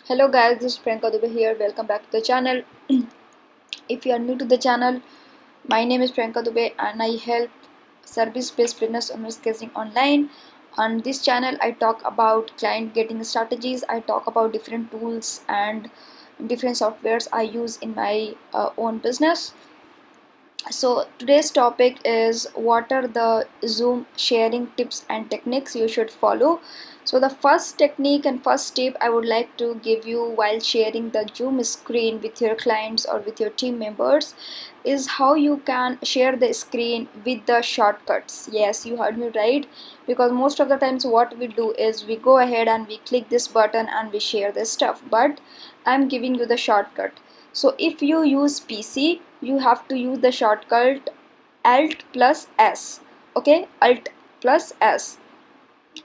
Hello guys, this is Priyanka Dubey here. Welcome back to the channel. If you are new to the channel, my name is Priyanka Dubey and I help service-based business owners getting online. On this channel, I talk about client getting strategies. I talk about different tools and different softwares I use in my own business. So today's topic is what are the Zoom sharing tips and techniques you should follow. So the first technique and first tip I would like to give you while sharing the Zoom screen with your clients or with your team members is how you can share the screen with the shortcuts. Yes, you heard me right, because most of the times what we do is we go ahead and we click this button and we share this stuff, but I'm giving you the shortcut. So if you use PC, you have to use the shortcut Alt plus S. Okay, Alt plus S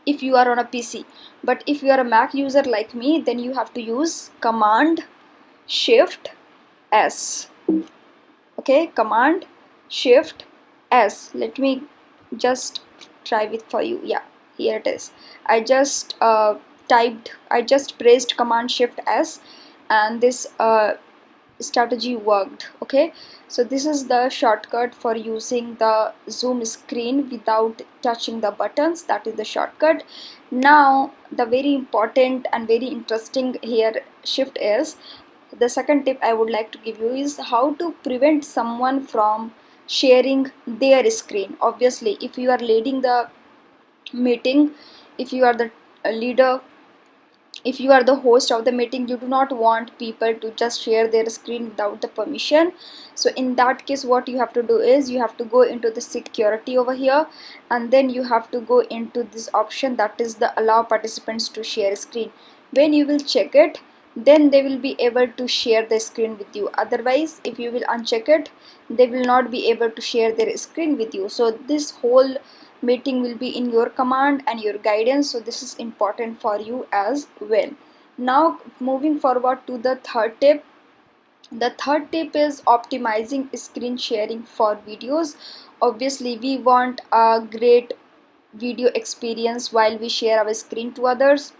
if you are on a PC. But if you are a Mac user like me, then you have to use Command Shift S. Okay, Command Shift S. Let me just try it for you. Yeah, here it is. I just pressed Command Shift S, and this strategy worked. Okay, so this is the shortcut for using the Zoom screen without touching the buttons. That is the shortcut. Now the very important and very interesting here shift is the second tip I would like to give you is how to prevent someone from sharing their screen. Obviously, if you are leading the meeting, if you are the leader, if you are the host of the meeting, you do not want people to just share their screen without the permission. So in that case, what you have to do is you have to go into the security over here, and then you have to go into this option that is the allow participants to share screen. When you will check it, then they will be able to share the screen with you. Otherwise, if you will uncheck it, they will not be able to share their screen with you. So this whole meeting will be in your command and your guidance, so this is important for you as well. Now moving forward to the third tip. The third tip is optimizing screen sharing for videos. Obviously, we want a great video experience while we share our screen to others.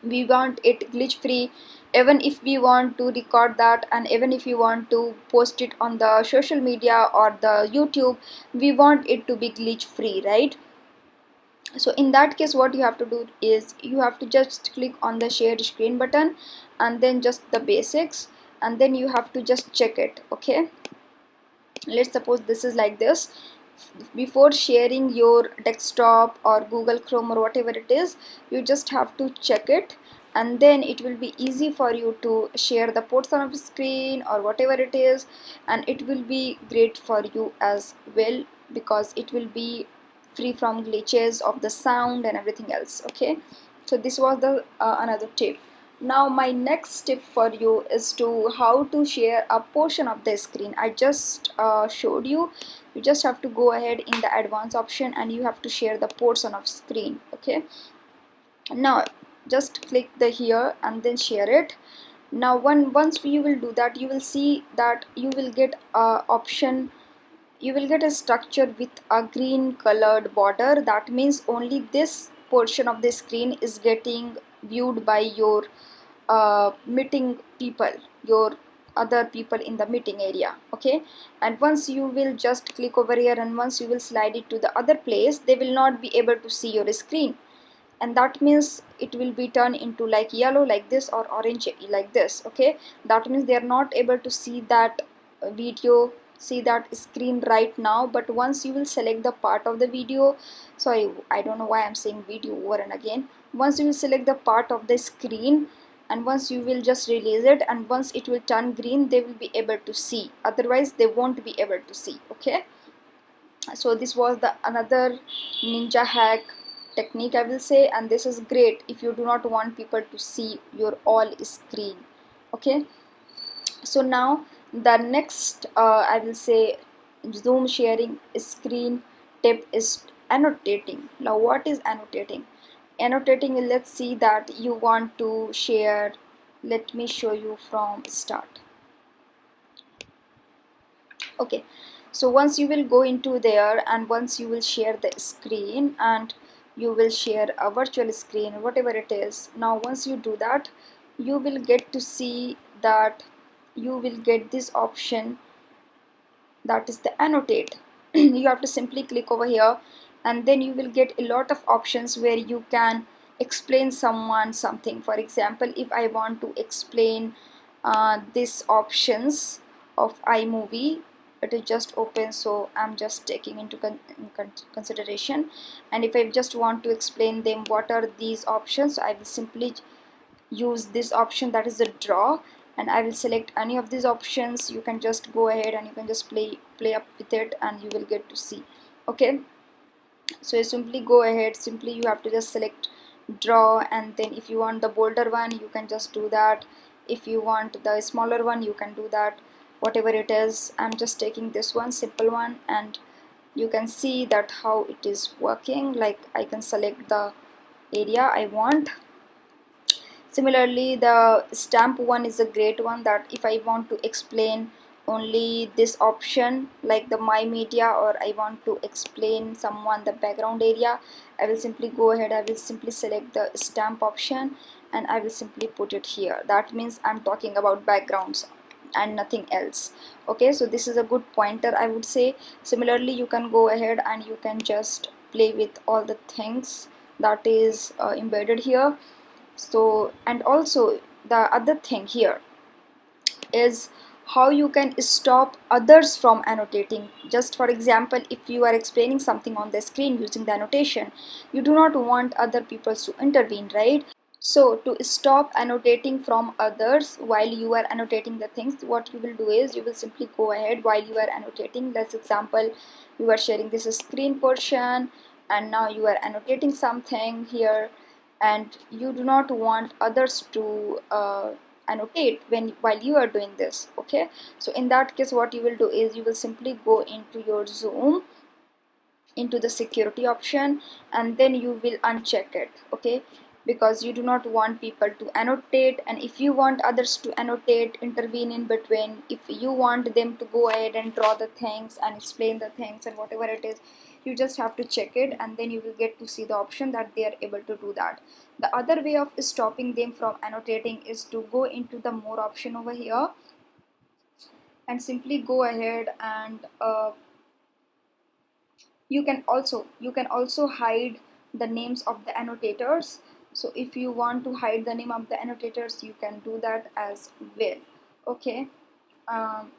We want it glitch free. Even if we want to record that, and even if we want to post it on the social media or the YouTube, we want it to be glitch free, right? So in that case, what you have to do is you have to just click on the share screen button and then just the basics, and then you have to just check it. Okay, let's suppose this is like this. Before sharing your desktop or Google Chrome or whatever it is, you just have to check it, and then it will be easy for you to share the portion of screen or whatever it is, and it will be great for you as well, because it will be free from glitches of the sound and everything else. Okay, so this was the another tip. Now my next tip for you is to how to share a portion of the screen. I just showed you. You just have to go ahead in the advanced option and you have to share the portion of screen. Okay, now just click the here and then share it. Now once you will do that, you will see that you will get a option. You will get a structure with a green colored border. That means only this portion of the screen is getting viewed by your meeting people, your other people in the meeting area. Okay, and once you will just click over here and once you will slide it to the other place, they will not be able to see your screen, and that means it will be turned into like yellow like this or orange like this. Okay, that means they are not able to see that video, see that screen right now. But once you will select the part of the video, sorry, I don't know why I'm saying video over and again. Once you will select the part of the screen and once you will just release it, and once it will turn green, they will be able to see. Otherwise they won't be able to see. Okay, so this was the another ninja hack technique, I will say, and this is great if you do not want people to see your all screen. Okay, so now the next I will say Zoom sharing screen tip is annotating. Now what is annotating? Annotating, let's see that you want to share. Let me show you from start. Okay, so once you will go into there and once you will share the screen and you will share a virtual screen, whatever it is. Now once you do that, you will get to see that you will get this option, that is the Annotate. You have to simply click over here, and then you will get a lot of options where you can explain someone something. For example, if I want to explain these options of iMovie, it is just open, so I'm just taking into consideration. And if I just want to explain them what are these options, I will simply use this option, that is the draw, and I will select any of these options. You can just go ahead and you can just play up with it, and you will get to see. Okay, so you simply go ahead, simply you have to just select draw, and then if you want the bolder one, you can just do that. If you want the smaller one, you can do that, whatever it is. I'm just taking this one, simple one, and you can see that how it is working. Like, I can select the area I want. Similarly, the stamp one is a great one, that if I want to explain only this option like the my media, or I want to explain someone the background area, I will simply go ahead, I will simply select the stamp option, and I will simply put it here. That means I'm talking about backgrounds and nothing else. Okay, so this is a good pointer, I would say. Similarly, you can go ahead and you can just play with all the things that is embedded here. So, and also the other thing here is how you can stop others from annotating. Just for example, if you are explaining something on the screen using the annotation, you do not want other people to intervene, right? So to stop annotating from others while you are annotating the things, what you will do is you will simply go ahead while you are annotating. Let's example, you are sharing this screen portion, and now you are annotating something here, and you do not want others to annotate while you are doing this. Okay, so in that case, what you will do is you will simply go into your Zoom, into the security option, and then you will uncheck it. Okay, because you do not want people to annotate, and if you want others to annotate, intervene in between, if you want them to go ahead and draw the things and explain the things and whatever it is, you just have to check it, and then you will get to see the option that they are able to do that. The other way of stopping them from annotating is to go into the more option over here, and simply go ahead and you can also hide the names of the annotators. So if you want to hide the name of the annotators, you can do that as well. Okay, um,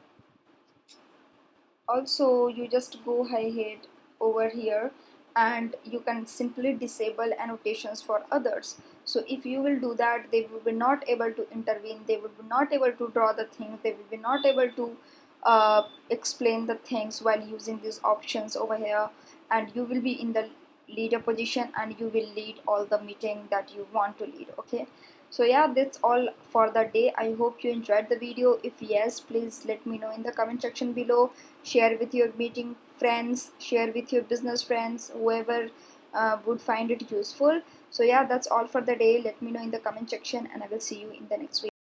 also you just go ahead over here, and you can simply disable annotations for others. So if you will do that, they will be not able to intervene, they will be not able to draw the things, they will be not able to explain the things while using these options over here, and you will be in the leader position, and you will lead all the meeting that you want to lead. Okay, so yeah, that's all for the day. I hope you enjoyed the video. If yes, please let me know in the comment section below. Share with your meeting friends, share with your business friends, whoever would find it useful. So yeah, that's all for the day. Let me know in the comment section, and I will see you in the next video.